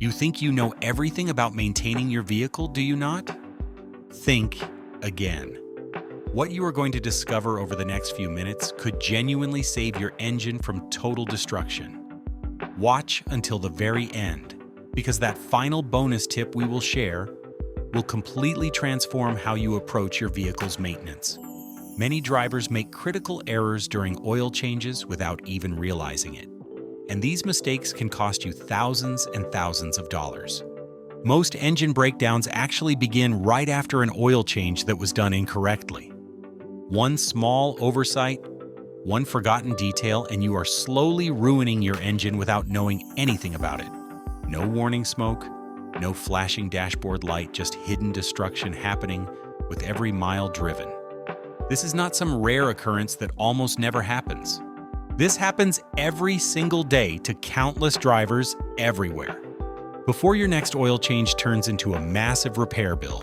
You think you know everything about maintaining your vehicle, do you not? Think again. What you are going to discover over the next few minutes could genuinely save your engine from total destruction. Watch until the very end, because that final bonus tip we will share will completely transform how you approach your vehicle's maintenance. Many drivers make critical errors during oil changes without even realizing it. And these mistakes can cost you thousands and thousands of dollars. Most engine breakdowns actually begin right after an oil change that was done incorrectly. One small oversight, one forgotten detail, and you are slowly ruining your engine without knowing anything about it. No warning smoke, no flashing dashboard light, just hidden destruction happening with every mile driven. This is not some rare occurrence that almost never happens. This happens every single day to countless drivers everywhere. Before your next oil change turns into a massive repair bill,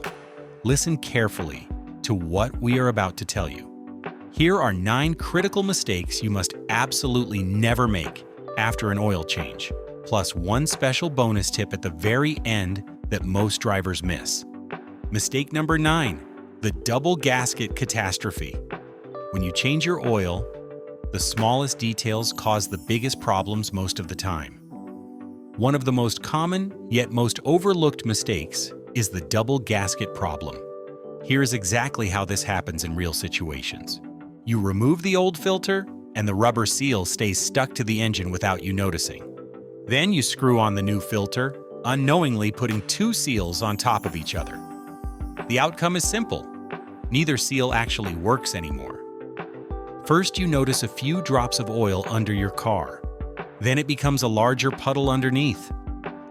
listen carefully to what we are about to tell you. Here are 9 critical mistakes you must absolutely never make after an oil change, plus one special bonus tip at the very end that most drivers miss. Mistake number 9, the double gasket catastrophe. When you change your oil, the smallest details cause the biggest problems most of the time. One of the most common, yet most overlooked mistakes is the double gasket problem. Here's exactly how this happens in real situations. You remove the old filter, and the rubber seal stays stuck to the engine without you noticing. Then you screw on the new filter, unknowingly putting 2 seals on top of each other. The outcome is simple. Neither seal actually works anymore. First, you notice a few drops of oil under your car. Then it becomes a larger puddle underneath.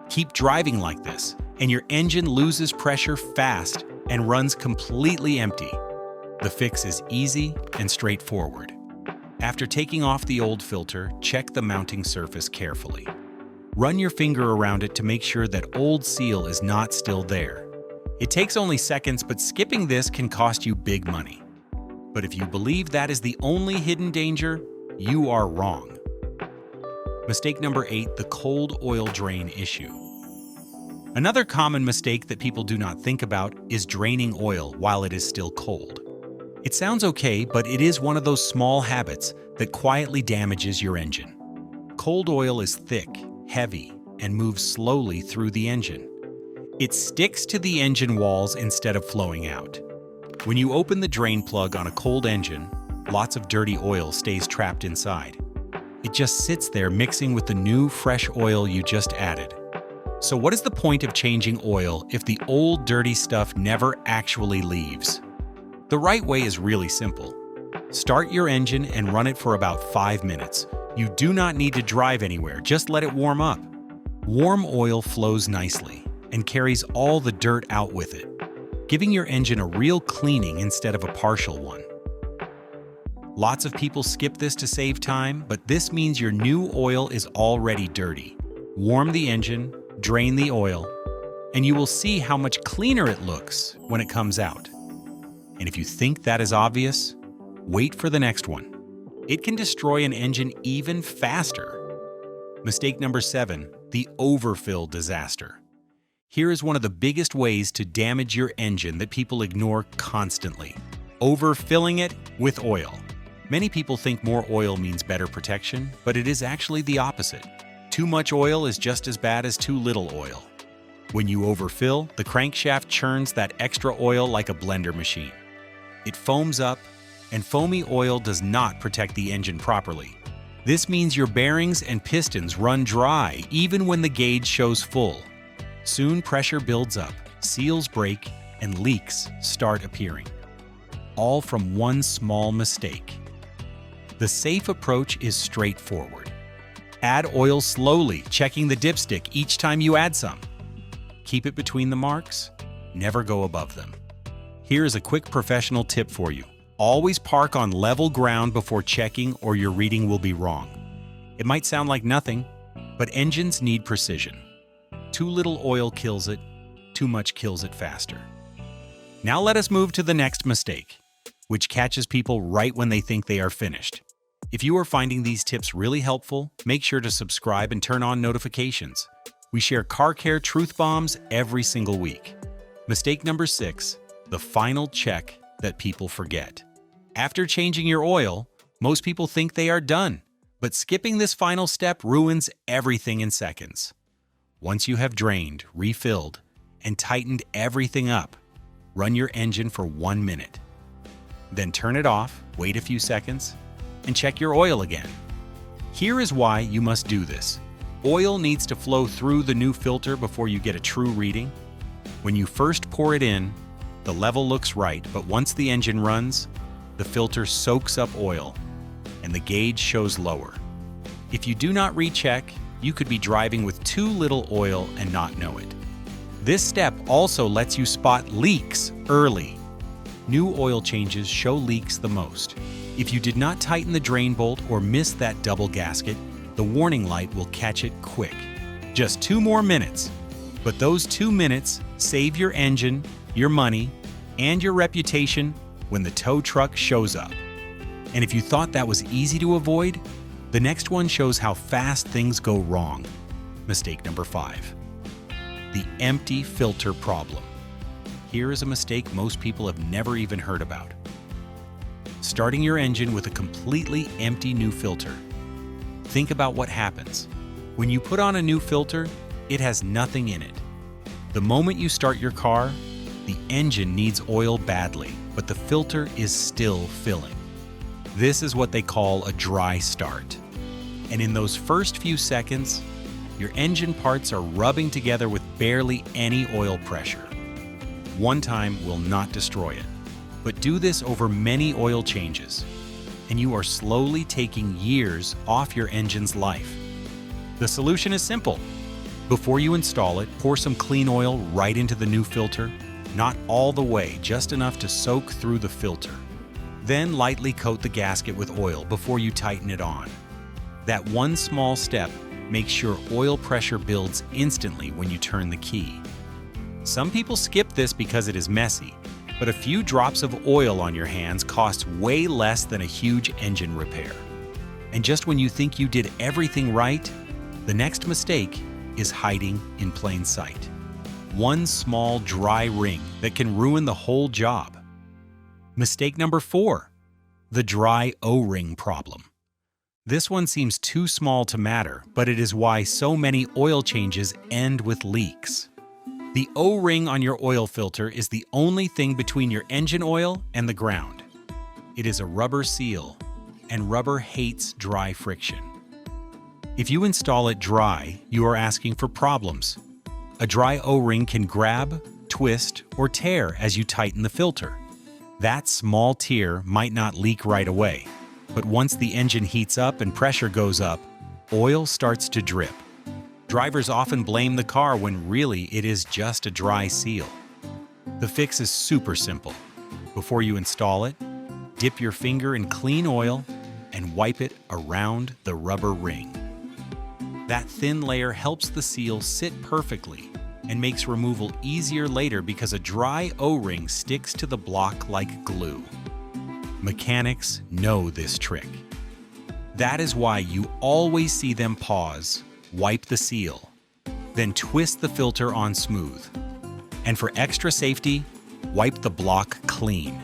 Keep driving like this, and your engine loses pressure fast and runs completely empty. The fix is easy and straightforward. After taking off the old filter, check the mounting surface carefully. Run your finger around it to make sure that old seal is not still there. It takes only seconds, but skipping this can cost you big money. But if you believe that is the only hidden danger, you are wrong. Mistake number 8, the cold oil drain issue. Another common mistake that people do not think about is draining oil while it is still cold. It sounds okay, but it is one of those small habits that quietly damages your engine. Cold oil is thick, heavy, and moves slowly through the engine. It sticks to the engine walls instead of flowing out. When you open the drain plug on a cold engine, lots of dirty oil stays trapped inside. It just sits there mixing with the new, fresh oil you just added. So what is the point of changing oil if the old, dirty stuff never actually leaves? The right way is really simple. Start your engine and run it for about 5 minutes. You do not need to drive anywhere, just let it warm up. Warm oil flows nicely and carries all the dirt out with it, giving your engine a real cleaning instead of a partial one. Lots of people skip this to save time, but this means your new oil is already dirty. Warm the engine, drain the oil, and you will see how much cleaner it looks when it comes out. And if you think that is obvious, wait for the next one. It can destroy an engine even faster. Mistake number 7, the overfill disaster. Here is one of the biggest ways to damage your engine that people ignore constantly: overfilling it with oil. Many people think more oil means better protection, but it is actually the opposite. Too much oil is just as bad as too little oil. When you overfill, the crankshaft churns that extra oil like a blender machine. It foams up, and foamy oil does not protect the engine properly. This means your bearings and pistons run dry even when the gauge shows full. Soon pressure builds up, seals break, and leaks start appearing. All from one small mistake. The safe approach is straightforward. Add oil slowly, checking the dipstick each time you add some. Keep it between the marks, never go above them. Here is a quick professional tip for you. Always park on level ground before checking, or your reading will be wrong. It might sound like nothing, but engines need precision. Too little oil kills it, too much kills it faster. Now let us move to the next mistake, which catches people right when they think they are finished. If you are finding these tips really helpful, make sure to subscribe and turn on notifications. We share car care truth bombs every single week. Mistake number 6, the final check that people forget. After changing your oil, most people think they are done, but skipping this final step ruins everything in seconds. Once you have drained, refilled, and tightened everything up, run your engine for 1 minute. Then turn it off, wait a few seconds, and check your oil again. Here is why you must do this. Oil needs to flow through the new filter before you get a true reading. When you first pour it in, the level looks right, but once the engine runs, the filter soaks up oil, and the gauge shows lower. If you do not recheck, you could be driving with too little oil and not know it. This step also lets you spot leaks early. New oil changes show leaks the most. If you did not tighten the drain bolt or miss that double gasket, the warning light will catch it quick. Just 2 more minutes. But those 2 minutes save your engine, your money, and your reputation when the tow truck shows up. And if you thought that was easy to avoid, the next one shows how fast things go wrong. Mistake number 5. The empty filter problem. Here is a mistake most people have never even heard about. Starting your engine with a completely empty new filter. Think about what happens. When you put on a new filter, it has nothing in it. The moment you start your car, the engine needs oil badly, but the filter is still filling. This is what they call a dry start. And in those first few seconds, your engine parts are rubbing together with barely any oil pressure. One time will not destroy it, but do this over many oil changes, and you are slowly taking years off your engine's life. The solution is simple. Before you install it, pour some clean oil right into the new filter, not all the way, just enough to soak through the filter. Then lightly coat the gasket with oil before you tighten it on. That one small step makes sure oil pressure builds instantly when you turn the key. Some people skip this because it is messy, but a few drops of oil on your hands costs way less than a huge engine repair. And just when you think you did everything right, the next mistake is hiding in plain sight. One small dry ring that can ruin the whole job. Mistake number 4, the dry O-ring problem. This one seems too small to matter, but it is why so many oil changes end with leaks. The O-ring on your oil filter is the only thing between your engine oil and the ground. It is a rubber seal, and rubber hates dry friction. If you install it dry, you are asking for problems. A dry O-ring can grab, twist, or tear as you tighten the filter. That small tear might not leak right away, but once the engine heats up and pressure goes up, oil starts to drip. Drivers often blame the car when really it is just a dry seal. The fix is super simple. Before you install it, dip your finger in clean oil and wipe it around the rubber ring. That thin layer helps the seal sit perfectly and makes removal easier later because a dry O-ring sticks to the block like glue. Mechanics know this trick. That is why you always see them pause, wipe the seal, then twist the filter on smooth. And for extra safety, wipe the block clean.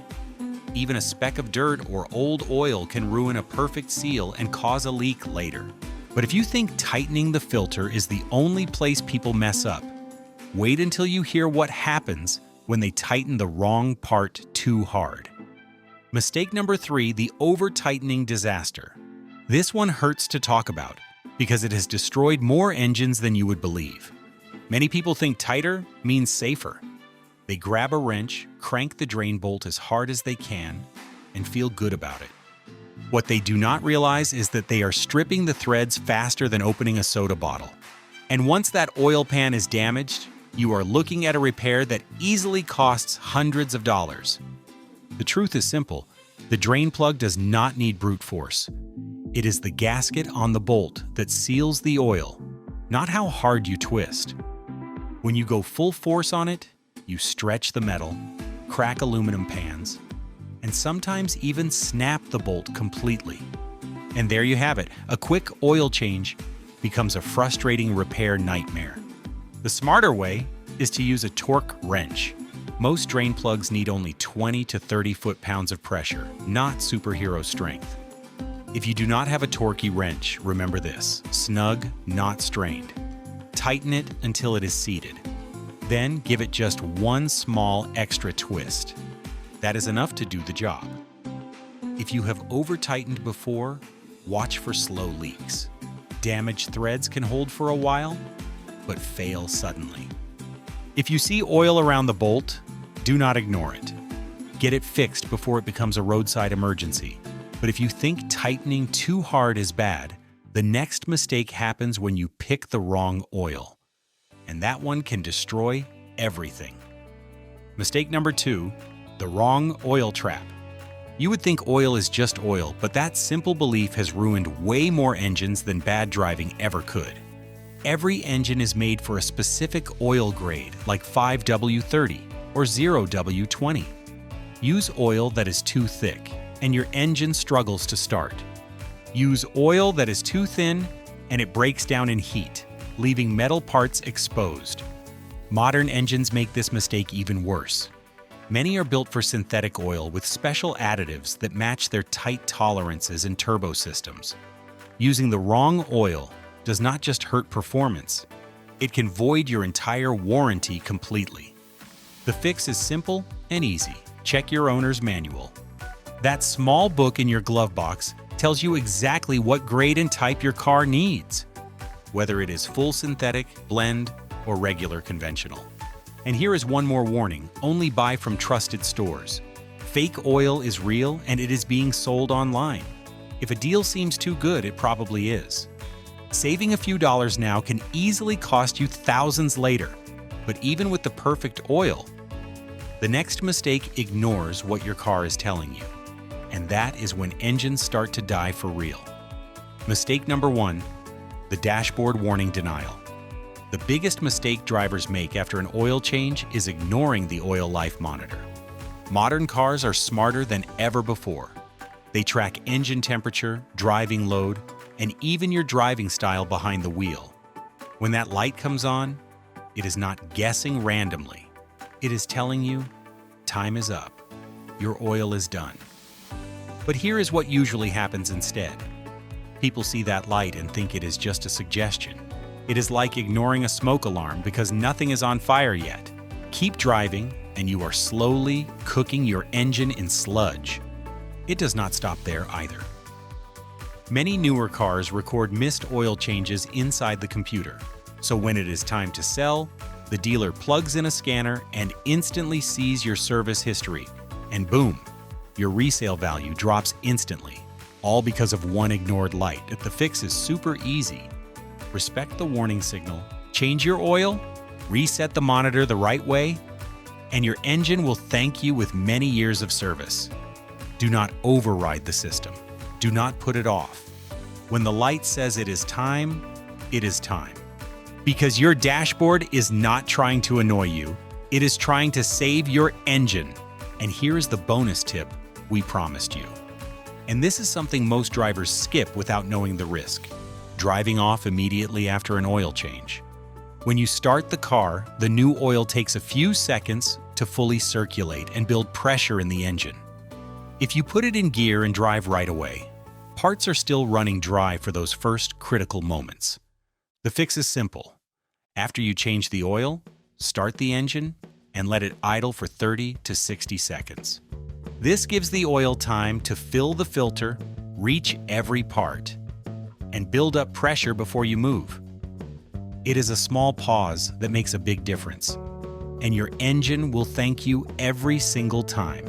Even a speck of dirt or old oil can ruin a perfect seal and cause a leak later. But if you think tightening the filter is the only place people mess up, wait until you hear what happens when they tighten the wrong part too hard. Mistake number 3, the over-tightening disaster. This one hurts to talk about because it has destroyed more engines than you would believe. Many people think tighter means safer. They grab a wrench, crank the drain bolt as hard as they can, and feel good about it. What they do not realize is that they are stripping the threads faster than opening a soda bottle. And once that oil pan is damaged, you are looking at a repair that easily costs hundreds of dollars. The truth is simple. The drain plug does not need brute force. It is the gasket on the bolt that seals the oil, not how hard you twist. When you go full force on it, you stretch the metal, crack aluminum pans, and sometimes even snap the bolt completely. And there you have it. A quick oil change becomes a frustrating repair nightmare. The smarter way is to use a torque wrench. Most drain plugs need only 20 to 30 foot-pounds of pressure, not superhero strength. If you do not have a torquey wrench, remember this: snug, not strained. Tighten it until it is seated. Then give it just one small extra twist. That is enough to do the job. If you have over-tightened before, watch for slow leaks. Damaged threads can hold for a while, but fail suddenly. If you see oil around the bolt, do not ignore it. Get it fixed before it becomes a roadside emergency. But if you think tightening too hard is bad, the next mistake happens when you pick the wrong oil. And that one can destroy everything. Mistake number 2, the wrong oil trap. You would think oil is just oil, but that simple belief has ruined way more engines than bad driving ever could. Every engine is made for a specific oil grade, like 5W30 or 0W20. Use oil that is too thick, and your engine struggles to start. Use oil that is too thin, and it breaks down in heat, leaving metal parts exposed. Modern engines make this mistake even worse. Many are built for synthetic oil with special additives that match their tight tolerances and turbo systems. Using the wrong oil does not just hurt performance, it can void your entire warranty completely. The fix is simple and easy. Check your owner's manual. That small book in your glove box tells you exactly what grade and type your car needs, whether it is full synthetic, blend, or regular conventional. And here is one more warning: only buy from trusted stores. Fake oil is real and it is being sold online. If a deal seems too good, it probably is. Saving a few dollars now can easily cost you thousands later. But even with the perfect oil, the next mistake ignores what your car is telling you. And that is when engines start to die for real. Mistake number 1, the dashboard warning denial. The biggest mistake drivers make after an oil change is ignoring the oil life monitor. Modern cars are smarter than ever before. They track engine temperature, driving load, and even your driving style behind the wheel. When that light comes on, it is not guessing randomly. It is telling you, time is up. Your oil is done. But here is what usually happens instead. People see that light and think it is just a suggestion. It is like ignoring a smoke alarm because nothing is on fire yet. Keep driving, and you are slowly cooking your engine in sludge. It does not stop there either. Many newer cars record missed oil changes inside the computer, so when it is time to sell, the dealer plugs in a scanner and instantly sees your service history, and boom, your resale value drops instantly, all because of one ignored light. The fix is super easy. Respect the warning signal, change your oil, reset the monitor the right way, and your engine will thank you with many years of service. Do not override the system. Do not put it off. When the light says it is time, it is time. Because your dashboard is not trying to annoy you, it is trying to save your engine. And here is the bonus tip we promised you. And this is something most drivers skip without knowing the risk: driving off immediately after an oil change. When you start the car, the new oil takes a few seconds to fully circulate and build pressure in the engine. If you put it in gear and drive right away, parts are still running dry for those first critical moments. The fix is simple. After you change the oil, start the engine and let it idle for 30 to 60 seconds. This gives the oil time to fill the filter, reach every part, and build up pressure before you move. It is a small pause that makes a big difference, and your engine will thank you every single time.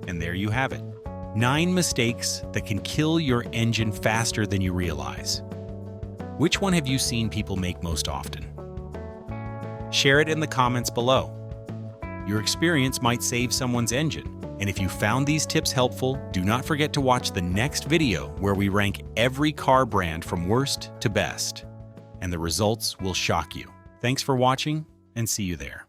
And there you have it. 9 mistakes that can kill your engine faster than you realize. Which one have you seen people make most often? Share it in the comments below. Your experience might save someone's engine. And if you found these tips helpful, do not forget to watch the next video where we rank every car brand from worst to best. And the results will shock you. Thanks for watching, and see you there.